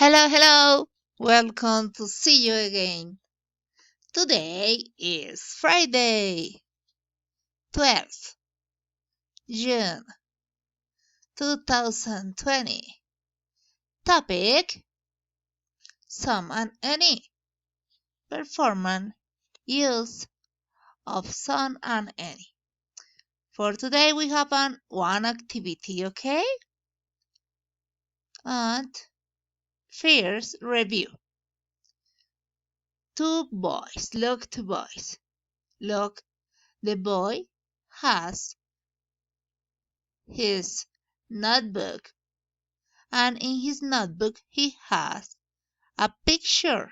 Hello, hello. Welcome to see you again. Today is Friday, 12th June 2020. Topic: Some and any. Performance use of some and any. For today we have one activity, okay? And first review. Two boys. Look, the boy has his notebook, and in his notebook he has a picture.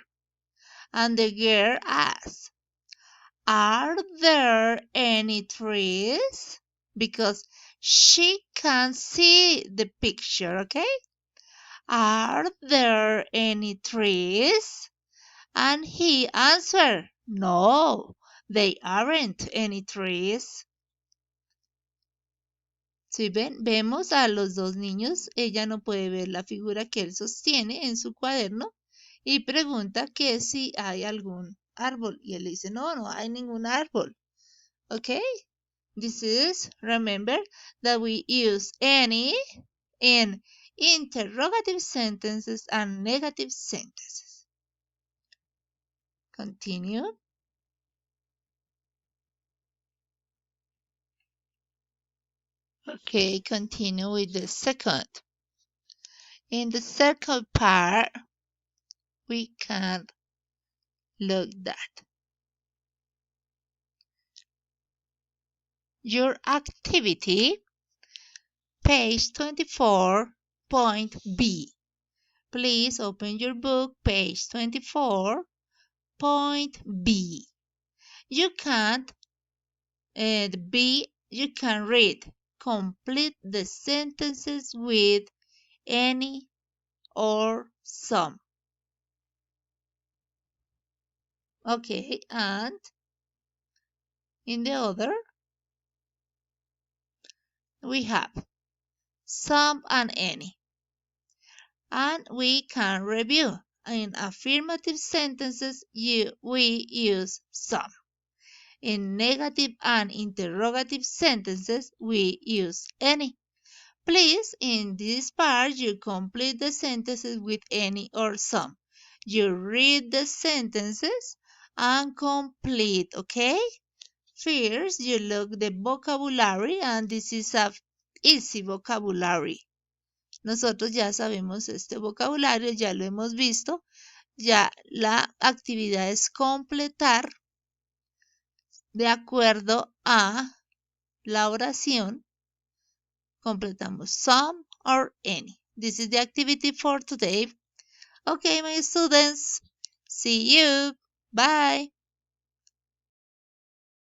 And the girl asks, "Are there any trees?" Because she can't see the picture, okay? "Are there any trees?" And he answered, "No, they aren't any trees." Si ven, vemos a los dos niños, ella no puede ver la figura que él sostiene en su cuaderno y pregunta que si hay algún árbol. Y él le dice, no, no hay ningún árbol. Okay? This is, remember that we use any in interrogative sentences and negative sentences. Continue. Okay, continue with the second. In the second part, we can look that. Your activity, page 24, point B. Please open your book, page 24, point B. You can't you can read. Complete the sentences with any or some. Okay, and in the other, we have some and any. And we can review. In affirmative sentences, we use some. In negative and interrogative sentences, we use any. Please, in this part, you complete the sentences with any or some. You read the sentences and complete, okay? First, you look the vocabulary, and this is a easy vocabulary. Nosotros ya sabemos este vocabulario, ya lo hemos visto. Ya la actividad es completar de acuerdo a la oración. Completamos some or any. This is the activity for today. Okay, my students. See you. Bye.